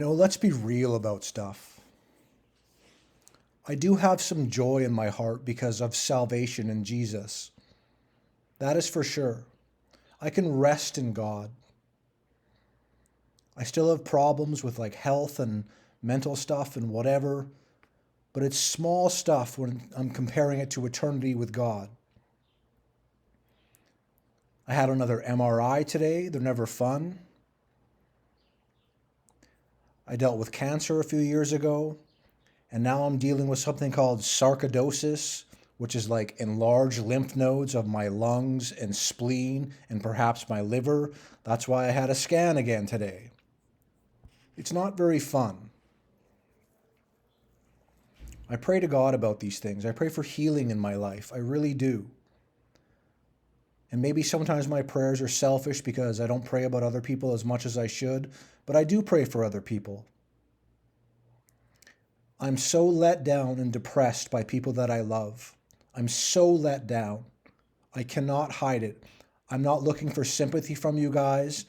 Let's be real about stuff. I do have some joy in my heart because of salvation in Jesus. That is for sure. I can rest in God. I still have problems with like health and mental stuff and whatever, but it's small stuff when I'm comparing it to eternity with God. I had another MRI today. They're never fun. I dealt with cancer a few years ago, and now I'm dealing with something called sarcoidosis, which is like enlarged lymph nodes of my lungs and spleen and perhaps my liver. That's why I had a scan again today. It's not very fun. I pray to God about these things. I pray for healing in my life. I really do. And maybe sometimes my prayers are selfish because I don't pray about other people as much as I should, but I do pray for other people. I'm so let down and depressed by people that I love. I'm so let down. I cannot hide it. I'm not looking for sympathy from you guys.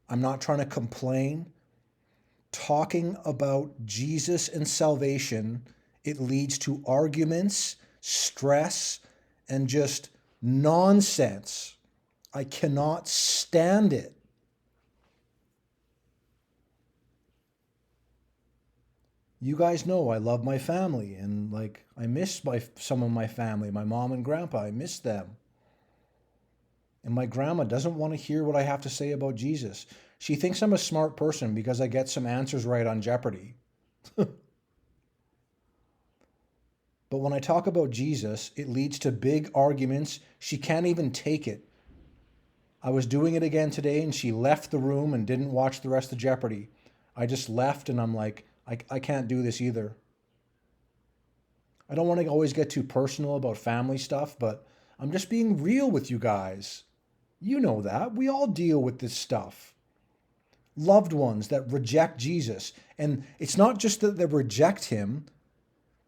I'm not trying to complain. Talking about Jesus and salvation, it leads to arguments, stress, and just nonsense. I cannot stand it. You guys know I love my family, and like I miss some of my family, my mom and grandpa. I miss them. And my grandma doesn't want to hear what I have to say about Jesus. She thinks I'm a smart person because I get some answers right on Jeopardy. But when I talk about Jesus, it leads to big arguments. She can't even take it. I was doing it again today and she left the room and didn't watch the rest of Jeopardy. I just left and I'm like, I can't do this either. I don't want to always get too personal about family stuff, but I'm just being real with you guys. You know that. We all deal with this stuff. Loved ones that reject Jesus. And it's not just that they reject him,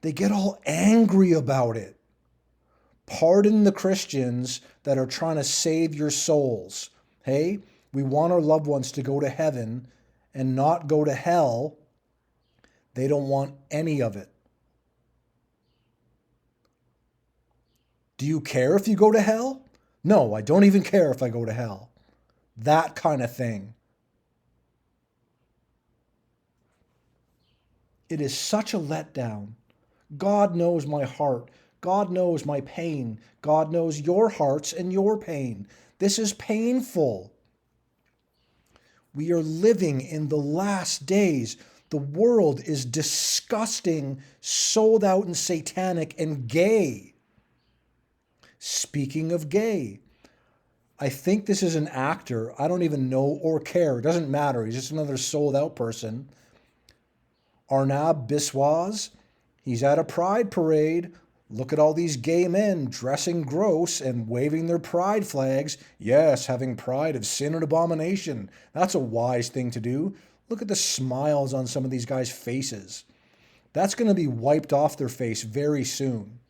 they get all angry about it. Pardon the Christians that are trying to save your souls. Hey, we want our loved ones to go to heaven and not go to hell. They don't want any of it. Do you care if you go to hell? No, I don't even care if I go to hell. That kind of thing. It is such a letdown. God knows my heart. God knows my pain. God knows your hearts and your pain. This is painful. We are living in the last days. The world is disgusting, sold out and satanic and gay. Speaking of gay, I think this is an actor. I don't even know or care. It doesn't matter. He's just another sold out person. Arnab Biswas. He's at a pride parade. Look at all these gay men dressing gross and waving their pride flags. Yes, having pride of sin and abomination. That's a wise thing to do. Look at the smiles on some of these guys' faces. That's going to be wiped off their face very soon.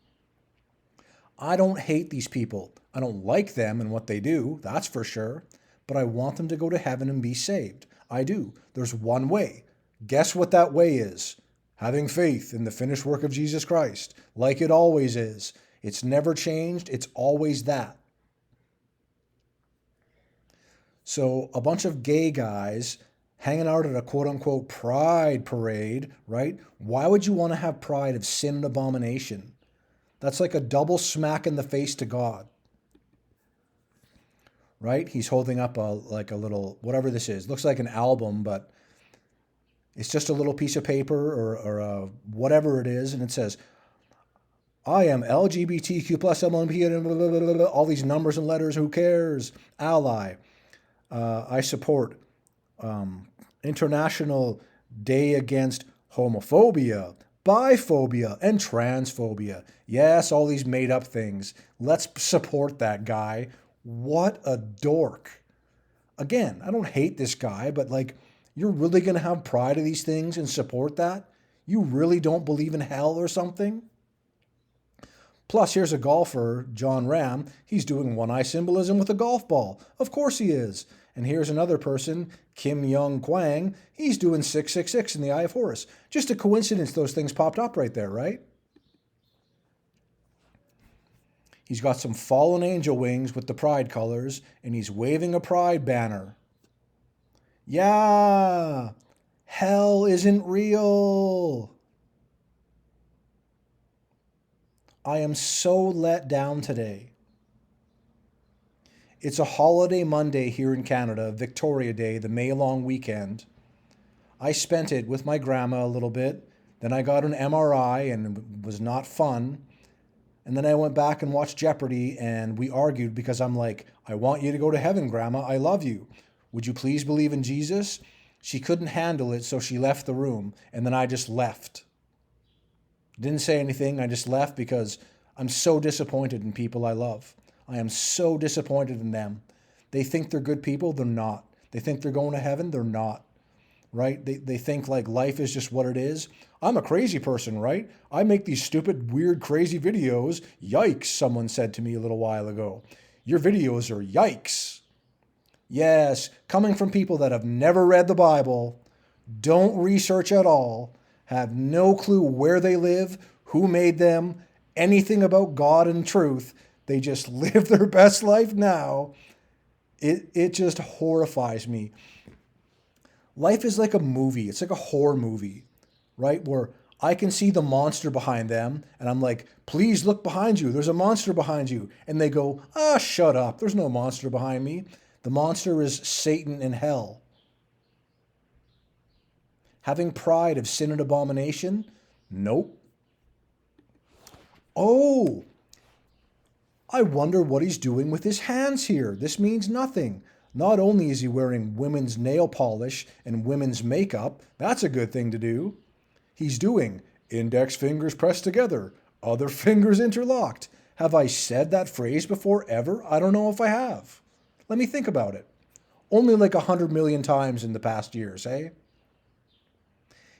I don't hate these people. I don't like them and what they do, that's for sure. But I want them to go to heaven and be saved. I do. There's one way. Guess what that way is? Having faith in the finished work of Jesus Christ, like it always is. It's never changed. It's always that. So a bunch of gay guys hanging out at a quote-unquote pride parade, right? Why would you want to have pride of sin and abomination? That's like a double smack in the face to God, right? He's holding up a little, whatever this is. Looks like an album, but it's just a little piece of paper or whatever it is, and it says, I am LGBTQ plus LMP, all these numbers and letters, who cares? Ally. I support International Day Against Homophobia, biphobia, and transphobia. Yes, all these made up things. Let's support that guy. What a dork. Again, I don't hate this guy, but like, you're really going to have pride of these things and support that? You really don't believe in hell or something? Plus, here's a golfer, John Ram. He's doing one-eye symbolism with a golf ball. Of course he is. And here's another person, Kim Young Kwang. He's doing 666 in the Eye of Horus. Just a coincidence those things popped up right there, right? He's got some fallen angel wings with the pride colors, and he's waving a pride banner. Yeah, hell isn't real. I am so let down today. It's a holiday Monday here in Canada, Victoria Day, the May long weekend. I spent it with my grandma a little bit. Then I got an MRI and it was not fun. And then I went back and watched Jeopardy and we argued because I'm like, I want you to go to heaven, Grandma. I love you. Would you please believe in Jesus? She couldn't handle it, so she left the room. And then I just left. Didn't say anything. I just left because I'm so disappointed in people I love. I am so disappointed in them. They think they're good people. They're not. They think they're going to heaven. They're not. Right? They think like life is just what it is. I'm a crazy person, right? I make these stupid, weird, crazy videos. Yikes, someone said to me a little while ago. Your videos are yikes. Yes, coming from people that have never read the Bible, don't research at all, have no clue where they live, who made them, anything about God and truth. They just live their best life now. It just horrifies me. Life is like a movie. It's like a horror movie, right? Where I can see the monster behind them and I'm like, please look behind you. There's a monster behind you. And they go, shut up. There's no monster behind me. The monster is Satan in hell. Having pride of sin and abomination? Nope. Oh, I wonder what he's doing with his hands here. This means nothing. Not only is he wearing women's nail polish and women's makeup, that's a good thing to do. He's doing index fingers pressed together, other fingers interlocked. Have I said that phrase before ever? I don't know if I have. Let me think about it. Only like 100 million times in the past years, eh?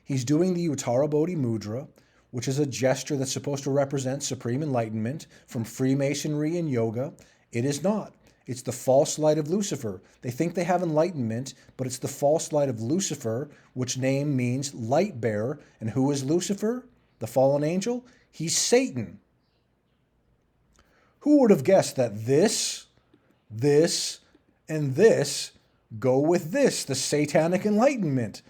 He's doing the Uttara Bodhi Mudra, which is a gesture that's supposed to represent supreme enlightenment from Freemasonry and yoga. It is not. It's the false light of Lucifer. They think they have enlightenment, but it's the false light of Lucifer, which name means light bearer. And who is Lucifer? The fallen angel? He's Satan. Who would have guessed that this, and this go with this, the satanic enlightenment?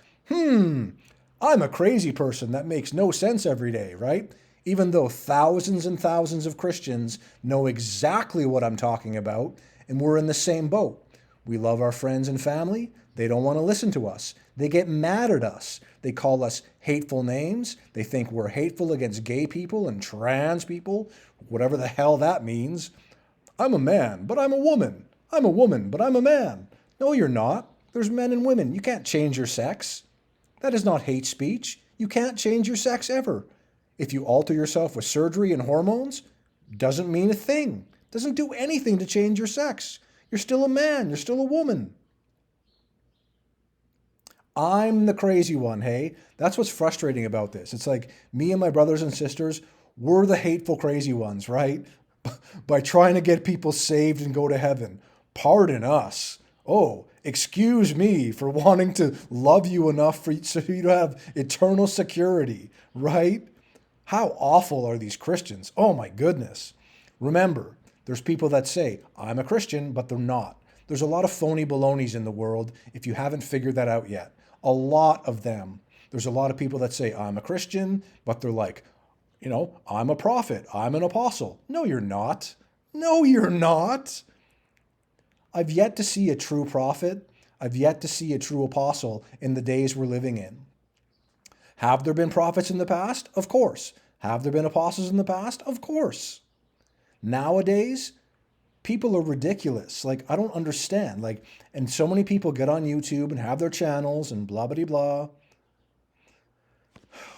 I'm a crazy person. That makes no sense every day, right? Even though thousands and thousands of Christians know exactly what I'm talking about, and we're in the same boat. We love our friends and family. They don't want to listen to us. They get mad at us. They call us hateful names. They think we're hateful against gay people and trans people, whatever the hell that means. I'm a man, but I'm a woman. I'm a woman, but I'm a man. No, you're not. There's men and women. You can't change your sex. That is not hate speech. You can't change your sex ever. If you alter yourself with surgery and hormones, doesn't mean a thing. Doesn't do anything to change your sex. You're still a man. You're still a woman. I'm the crazy one, hey? That's what's frustrating about this. It's like me and my brothers and sisters, we're the hateful crazy ones, right? By trying to get people saved and go to heaven. Pardon us. Oh, excuse me for wanting to love you enough so you to have eternal security, right? How awful are these Christians? Oh my goodness. Remember, there's people that say, I'm a Christian, but they're not. There's a lot of phony balonies in the world if you haven't figured that out yet. A lot of them. There's a lot of people that say, I'm a Christian, but they're like, I'm a prophet. I'm an apostle. No, you're not. No, you're not. I've yet to see a true prophet. I've yet to see a true apostle in the days we're living in. Have there been prophets in the past? Of course. Have there been apostles in the past? Of course. Nowadays, people are ridiculous. Like, I don't understand. And so many people get on YouTube and have their channels and blah, blah, blah.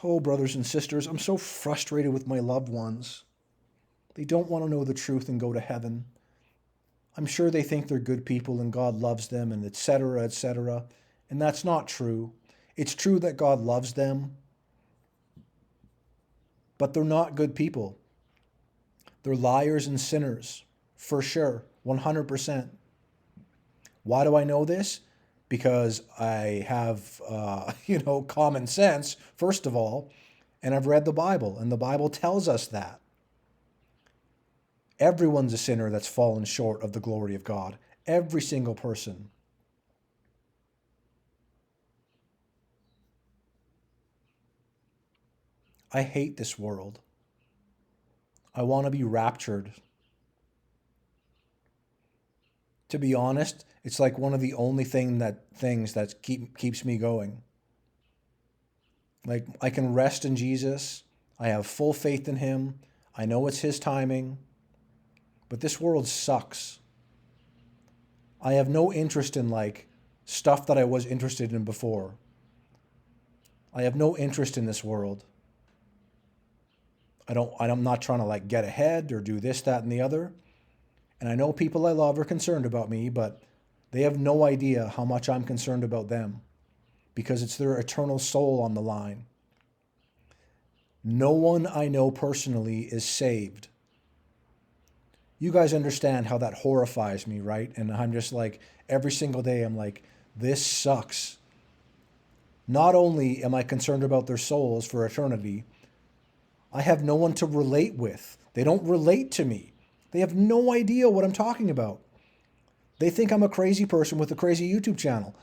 Oh, brothers and sisters, I'm so frustrated with my loved ones. They don't want to know the truth and go to heaven. I'm sure they think they're good people and God loves them and etc., etc. And that's not true. It's true that God loves them, but they're not good people. They're liars and sinners, for sure, 100%. Why do I know this? Because I have, common sense, first of all, and I've read the Bible, and the Bible tells us that. Everyone's a sinner that's fallen short of the glory of God. Every single person. I hate this world. I want to be raptured. To be honest, it's like one of the only things that keeps me going. Like, I can rest in Jesus. I have full faith in him. I know it's his timing. But this world sucks. I have no interest in like stuff that I was interested in before. I have no interest in this world. I'm not trying to like get ahead or do this, that, and the other. And I know people I love are concerned about me, but they have no idea how much I'm concerned about them because it's their eternal soul on the line. No one I know personally is saved. You guys understand how that horrifies me, right? And I'm just like, every single day, I'm like, this sucks. Not only am I concerned about their souls for eternity, I have no one to relate with. They don't relate to me. They have no idea what I'm talking about. They think I'm a crazy person with a crazy YouTube channel.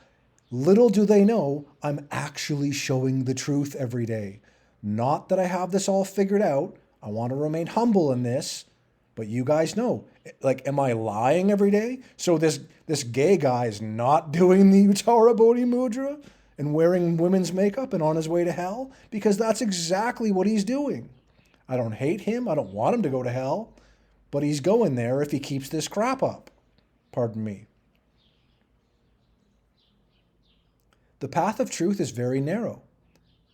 Little do they know, I'm actually showing the truth every day. Not that I have this all figured out. I want to remain humble in this. But you guys know, like, am I lying every day? So this gay guy is not doing the Uttara Bodhi Mudra and wearing women's makeup and on his way to hell? Because that's exactly what he's doing. I don't hate him. I don't want him to go to hell. But he's going there if he keeps this crap up. Pardon me. The path of truth is very narrow.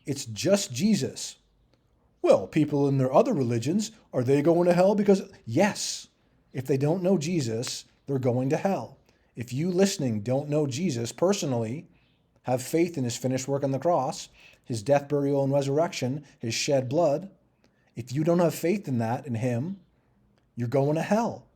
It's just Jesus. Well, people in their other religions, are they going to hell? Because, yes, if they don't know Jesus, they're going to hell. If you listening don't know Jesus personally, have faith in his finished work on the cross, his death, burial, and resurrection, his shed blood, if you don't have faith in that, in him, you're going to hell.